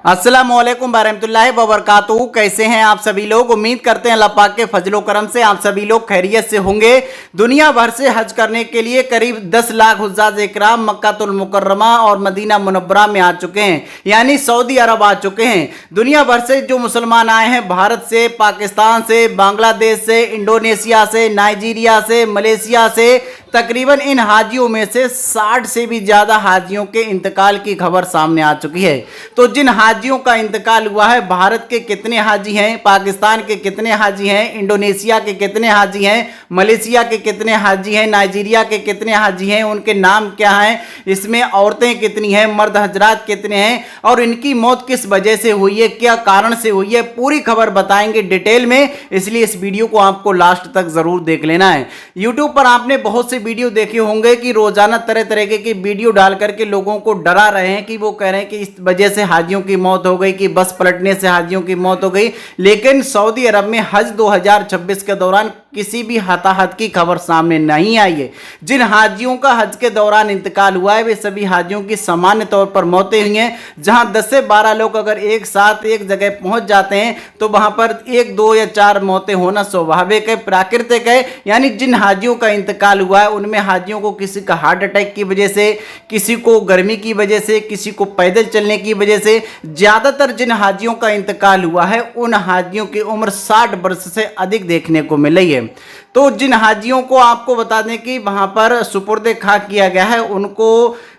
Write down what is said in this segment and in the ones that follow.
अस्सलामुअलैकुम वरहमतुल्लाहि वबरकातुहू। कैसे हैं आप सभी लोग। उम्मीद करते हैं अल्लाह पाक के फजलो करम से आप सभी लोग खैरियत से होंगे। दुनिया भर से हज करने के लिए करीब 10 लाख हुज्जाज इकराम मक्कातुल मुकर्रमा और मदीना मुनव्वरा में आ चुके हैं, यानी सऊदी अरब आ चुके हैं। दुनिया भर से जो मुसलमान आए हैं, भारत से, पाकिस्तान से, बांग्लादेश से, इंडोनेशिया से, नाइजीरिया से, मलेशिया से, तकरीबन इन हाजियों में से 60 से भी ज़्यादा हाजियों के इंतकाल की खबर सामने आ चुकी है। तो जिन हाजियों का इंतकाल हुआ है, भारत के कितने हाजी हैं, पाकिस्तान के कितने हाजी हैं, इंडोनेशिया के कितने हाजी हैं, मलेशिया के कितने हाजी हैं, नाइजीरिया के कितने हाजी हैं, उनके नाम क्या हैं, इसमें औरतें कितनी हैं, मर्द हजरात कितने हैं और इनकी मौत किस वजह से हुई है, क्या कारण से हुई है, पूरी खबर बताएंगे डिटेल में। इसलिए इस वीडियो को आपको लास्ट तक जरूर देख लेना है। यूट्यूब पर आपने बहुत से वीडियो देखे होंगे कि रोजाना तरह तरह के वीडियो डाल करके लोगों को डरा रहे हैं कि वो कह रहे हैं कि इस वजह से हाजियों की मौत हो गई, कि बस पलटने से हाजियों की मौत हो गई। लेकिन सऊदी अरब में हज 2026 के दौरान किसी भी हताहत की खबर सामने नहीं आई है। जिन हाजियों का हज के दौरान इंतकाल हुआ है, वे सभी हाजियों की सामान्य तौर पर मौतें हुई हैं। जहां 10 से 12 लोग अगर एक साथ एक जगह पहुंच जाते हैं तो वहां पर 1, 2 या 4 मौतें होना स्वाभाविक है, प्राकृतिक है। यानी जिन हाजियों का इंतकाल हुआ है उनमें हाजियों को किसी का हार्ट अटैक की वजह से, किसी को गर्मी की वजह से, किसी को पैदल चलने की वजह से, ज्यादातर जिन हाजियों का इंतकाल हुआ है उन हाजियों की उम्र 60 वर्ष से अधिक देखने को मिल रही है। तो जिन हाजियों को आपको बता दें कि वहां पर सुपुर्द खाक किया गया है,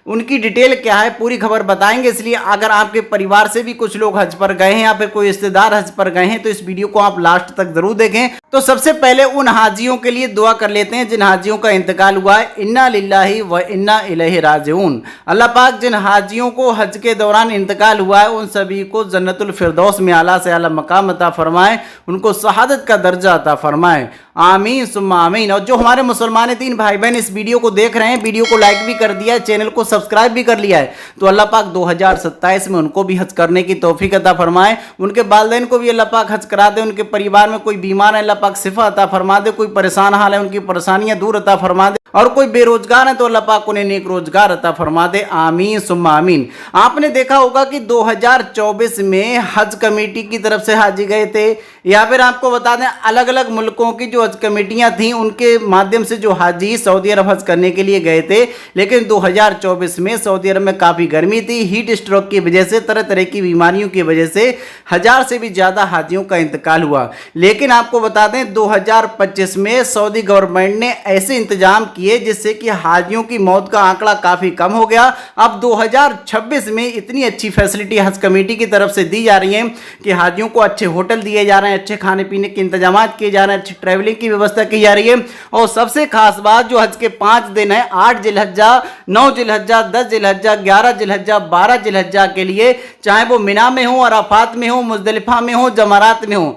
उनकी डिटेल क्या है पूरी खबर बताएंगे। इसलिए अगर आपके परिवार से भी कुछ लोग हज पर गए हैं या फिर कोई रिश्तेदार हज पर गए हैं तो इस वीडियो को आप लास्ट तक जरूर देखें। तो सबसे पहले उन हाजियों के लिए दुआ कर लेते हैं जिन हाजियों का इंतकाल हुआ है। इन्ना लिल्लाहि व इन्ना इलैहि राजिऊन। अल्लाह पाक जिन हाजियों को हज के दौरान इंतकाल हुआ है उन सभी को जन्नतुल फिरदौस में आला से आला मकाम अता फरमाए, उनको शहादत का दर्जा अता फरमाए। आमीन सुम्मा आमीन। और जो हमारे मुसलमान दीन भाई बहन इस वीडियो को देख रहे हैं, वीडियो को लाइक भी कर दिया है, चैनल को सब्सक्राइब भी कर लिया है, तो अल्लाह पाक 2027 में उनको भी हज करने की तौफीक अता फरमाए। उनके वालिदैन को भी अल्लाह पाक हज करा दे। उनके परिवार में कोई बीमार है, अल्लाह पाक शिफा अता फरमा दे। कोई परेशान हाल है, उनकी परेशानियां दूर अता फरमा दे। और कोई बेरोजगार है तो अल्लाह पाक उन्हें नेक रोजगार अता फरमा दे। आमीन सुम्मा आमीन। आपने देखा होगा कि 2024 में हज कमेटी की तरफ से हाजी गए थे, या फिर आपको बता दें अलग अलग मुल्कों की जो हज कमेटियां थी उनके माध्यम से जो हाजी सऊदी अरब हज करने के लिए गए थे। लेकिन 2024 में सऊदी अरब में काफ़ी गर्मी थी, हीट स्ट्रोक की वजह से, तरह तरह की बीमारियों की वजह से 1000 से भी ज़्यादा हाजियों का इंतकाल हुआ। लेकिन आपको बता दें 2025 में सऊदी गवर्नमेंट ने ऐसे इंतजाम किए जिससे कि हाजियों की मौत का आंकड़ा काफ़ी कम हो गया। अब 2026 में इतनी अच्छी फैसिलिटी हज कमेटी की तरफ से दी जा रही है कि हाजियों को अच्छे होटल दिए जा रहे हैं, अच्छे खाने पीने के इंतजाम किए जा रहे हैं, अच्छी ट्रैवलिंग की व्यवस्था की जा रही है। और सबसे खास बात, जो हज के 5 दिन है, 8 जिलहज्जा, 9 जिलहज्जा, 10 जिलहज्जा, 11 जिलहज्जा, 12 जिलहज्जा के लिए, चाहे वो मिना में हो, अराफात में हो, मुजदलिफा में हो, जमारात में हो,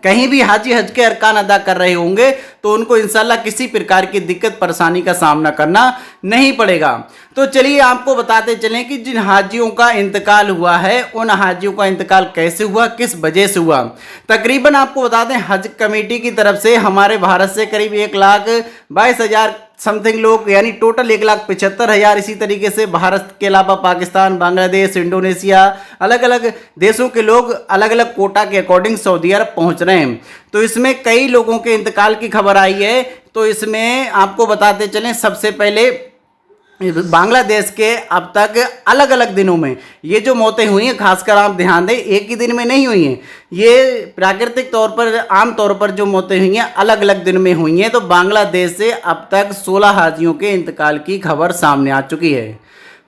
कहीं भी हाजी हज के अरकान अदा कर रहे होंगे तो उनको इंशाल्लाह किसी प्रकार की दिक्कत परेशानी का सामना करना नहीं पड़ेगा। तो चलिए आपको बताते चलें कि जिन हाजियों का इंतकाल हुआ है उन हाजियों का इंतकाल कैसे हुआ, किस वजह से हुआ। तकरीबन आपको बता दें हज कमेटी की तरफ से हमारे भारत से करीब 1,22,000 समथिंग लोग, यानी टोटल 1,75,000, इसी तरीके से भारत के अलावा पाकिस्तान, बांग्लादेश, इंडोनेशिया, अलग अलग देशों के लोग अलग अलग कोटा के अकॉर्डिंग सऊदी अरब पहुंच रहे हैं। तो इसमें कई लोगों के इंतकाल की खबर आई है। तो इसमें आपको बताते चलें, सबसे पहले बांग्लादेश के अब तक अलग अलग दिनों में ये जो मौतें हुई हैं, खासकर आप ध्यान दें, एक ही दिन में नहीं हुई हैं। ये प्राकृतिक तौर पर, आम तौर पर जो मौतें हुई हैं अलग अलग दिन में हुई हैं। तो बांग्लादेश से अब तक 16 हाजियों के इंतकाल की खबर सामने आ चुकी है।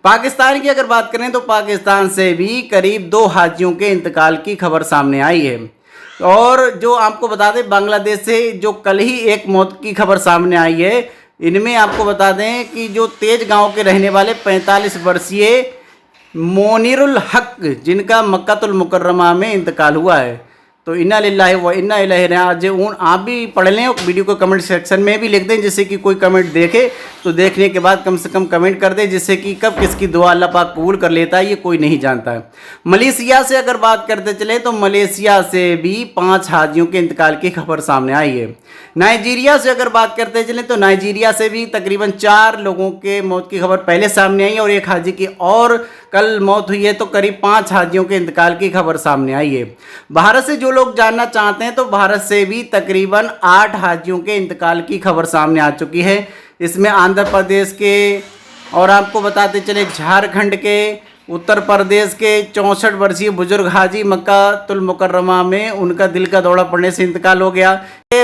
पाकिस्तान की अगर बात करें तो पाकिस्तान से भी करीब 2 हाजियों के इंतकाल की खबर सामने आई है। और जो आपको बता दें बांग्लादेश से जो कल ही एक मौत की खबर सामने आई है, इनमें आपको बता दें कि जो तेज गांव के रहने वाले 45 वर्षीय मोनीरुल हक, जिनका मक्कातुल मुकर्रमा में इंतकाल हुआ है। तो इन्ना लिल्लाहि व इन्ना इलैहि राजिऊन आप भी पढ़ लें और वीडियो को कमेंट सेक्शन में भी लिख दें, जिससे कि कोई कमेंट देखे तो देखने के बाद कम से कम कमेंट कर दें, जिससे कि कब किसकी दुआ अल्लाह पाक कबूल कर लेता है ये कोई नहीं जानता है। मलेशिया से अगर बात करते चले तो मलेशिया से भी 5 हाजियों के इंतकाल की खबर सामने आई है। नाइजीरिया से अगर बात करते चलें तो नाइजीरिया से भी तकरीबन 4 लोगों के मौत की खबर पहले सामने आई है और एक हाजी की और कल मौत हुई है, तो करीब 5 हाजियों के इंतकाल की खबर सामने आई है। भारत से जो लोग जानना चाहते हैं तो भारत से भी तकरीबन 8 हाजियों के इंतकाल की खबर सामने आ चुकी है। इसमें आंध्र प्रदेश के और आपको बताते चले झारखंड के, उत्तर प्रदेश के 64 वर्षीय बुजुर्ग हाजी मक्कातुल मुकर्रमा में उनका दिल का दौरा पड़ने से इंतकाल हो गया।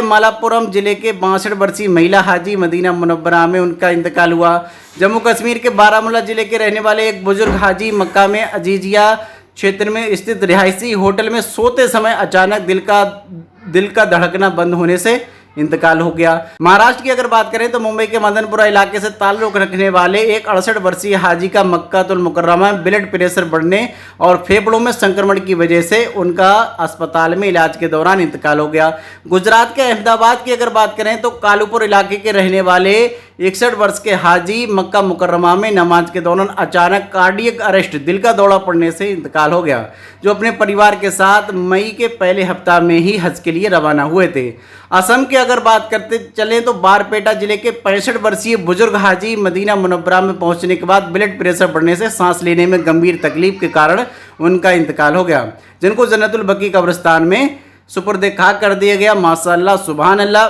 मलापुरम जिले के 62 वर्षीय महिला हाजी मदीना मुनव्वरा में उनका इंतकाल हुआ। जम्मू कश्मीर के बारामूला जिले के रहने वाले एक बुजुर्ग हाजी मक्का में अजीजिया क्षेत्र में स्थित रिहायशी होटल में सोते समय अचानक दिल का धड़कना बंद होने से इंतकाल हो गया। महाराष्ट्र की अगर बात करें तो मुंबई के मदनपुरा इलाके से ताल्लुक रखने वाले एक 68 वर्षीय हाजी का मक्कातुल मुकर्रमा में ब्लड प्रेशर बढ़ने और फेफड़ों में संक्रमण की वजह से उनका अस्पताल में इलाज के दौरान इंतकाल हो गया। गुजरात के अहमदाबाद की अगर बात करें तो कालूपुर इलाके के रहने वाले 61 वर्ष के हाजी मक्का मुकर्रमा में नमाज के दौरान अचानक कार्डियक अरेस्ट दिल का दौरा पड़ने से इंतकाल हो गया, जो अपने परिवार के साथ मई के पहले हफ्ता में ही हज के लिए रवाना हुए थे। असम की अगर बात करते चलें तो बारपेटा जिले के 65 वर्षीय बुजुर्ग हाजी मदीना मुनव्वरा में पहुंचने के बाद ब्लड प्रेशर बढ़ने से सांस लेने में गंभीर तकलीफ के कारण उनका इंतकाल हो गया, जिनको जन्नतुल बकी कब्रिस्तान में सुपुर्द खाक कर दिया गया। माशाअल्लाह, सुभान अल्लाह।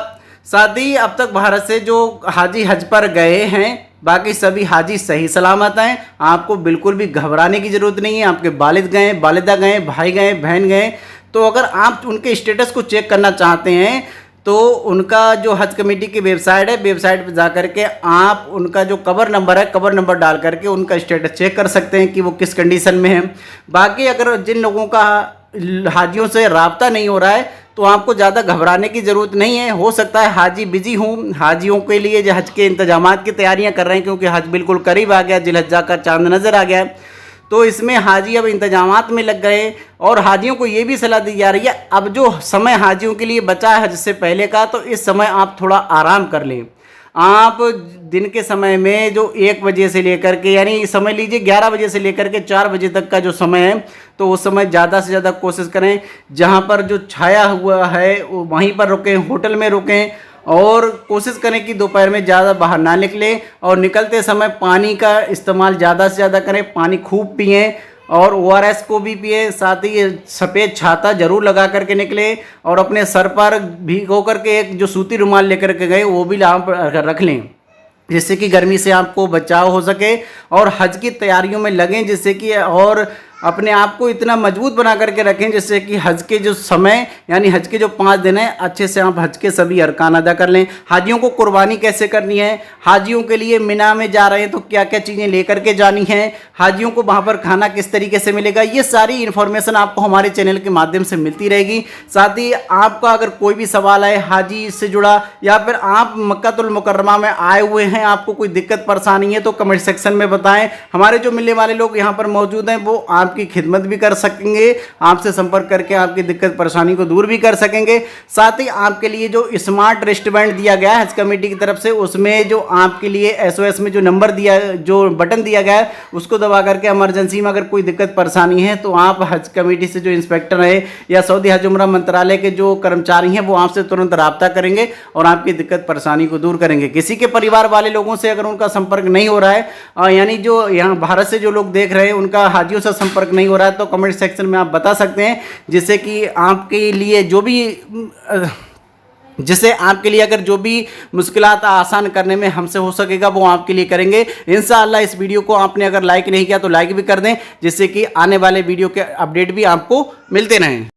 साथ ही अब तक भारत से जो हाजी हज पर गए हैं बाकी सभी हाजी सही सलामत हैं। आपको बिल्कुल भी घबराने की ज़रूरत नहीं है। आपके वालिद गए, वालिदा गए, भाई गए, बहन गए, तो अगर आप उनके स्टेटस को चेक करना चाहते हैं तो उनका जो हज कमेटी की वेबसाइट है, वेबसाइट पर जा करके आप उनका जो कवर नंबर है, कवर नंबर डाल करके उनका स्टेटस चेक कर सकते हैं कि वो किस कंडीशन में है। बाकी अगर जिन लोगों का हाजियों से राब्ता नहीं हो रहा है तो आपको ज़्यादा घबराने की ज़रूरत नहीं है। हो सकता है हाजी बिजी हूँ, हाजियों के लिए जो हज के इंतजामात की तैयारियां कर रहे हैं, क्योंकि हज बिल्कुल करीब आ गया, जिलहज्जा का चांद नज़र आ गया है, तो इसमें हाजी अब इंतजामात में लग गए। और हाजियों को ये भी सलाह दी जा रही है, अब जो समय हाजियों के लिए बचा है हज से पहले का, तो इस समय आप थोड़ा आराम कर लें। आप दिन के समय में जो 1 बजे से लेकर के, यानी समझ लीजिए 11 बजे से लेकर के 4 बजे तक का जो समय है, तो उस समय ज़्यादा से ज़्यादा कोशिश करें जहाँ पर जो छाया हुआ है वहीं पर रुकें, होटल में रुकें, और कोशिश करें कि दोपहर में ज़्यादा बाहर ना निकलें और निकलते समय पानी का इस्तेमाल ज़्यादा से ज़्यादा करें, पानी खूब पिएँ और ORS को भी पिए। साथ ही सफ़ेद छाता जरूर लगा करके निकले और अपने सर पर भिगो करके एक जो सूती रुमाल लेकर के गए वो भी आप रख लें, जिससे कि गर्मी से आपको बचाव हो सके। और हज की तैयारियों में लगें, जिससे कि और अपने आप को इतना मजबूत बना करके रखें जिससे कि हज के जो समय यानी हज के जो 5 दिन हैं अच्छे से आप हज के सभी अरकान अदा कर लें। हाजियों को कुर्बानी कैसे करनी है, हाजियों के लिए मिना में जा रहे हैं तो क्या क्या चीज़ें लेकर के जानी हैं, हाजियों को वहाँ पर खाना किस तरीके से मिलेगा, ये सारी इन्फॉर्मेशन आपको हमारे चैनल के माध्यम से मिलती रहेगी। साथ ही आपका अगर कोई भी सवाल है हाजी से जुड़ा, या फिर आप मक्कातुल मुकर्रमा में आए हुए हैं, आपको कोई दिक्कत परेशानी है तो कमेंट सेक्शन में बताएं। हमारे जो मिलने वाले लोग यहाँ पर मौजूद हैं वो आपकी खिदमत भी कर सकेंगे, आपसे संपर्क करके आपकी दिक्कत परेशानी को दूर भी कर सकेंगे। साथ ही आपके लिए जो स्मार्ट रिस्टबैंड दिया गया है हज कमेटी की तरफ से, उसमें जो आपके लिए SOS में जो नंबर दिया, जो बटन दिया गया है, उसको दबा करके इमरजेंसी में अगर कोई दिक्कत परेशानी है तो आप हज कमेटी से जो इंस्पेक्टर है या सऊदी हज उम्रा मंत्रालय के जो कर्मचारी हैं वो आपसे तुरंत राब्ता करेंगे और आपकी दिक्कत परेशानी को दूर करेंगे। किसी के परिवार वाले लोगों से अगर उनका संपर्क नहीं हो रहा है, यानी जो यहाँ भारत से जो लोग देख रहे हैं उनका हाजियों से संपर्क नहीं हो रहा है, तो कमेंट सेक्शन में आप बता सकते हैं, जिससे कि आपके लिए जो भी जिससे आपके लिए अगर जो भी मुश्किलात आसान करने में हमसे हो सकेगा वो आपके लिए करेंगे इंशाअल्लाह। इस वीडियो को आपने अगर लाइक नहीं किया तो लाइक भी कर दें, जिससे कि आने वाले वीडियो के अपडेट भी आपको मिलते रहें।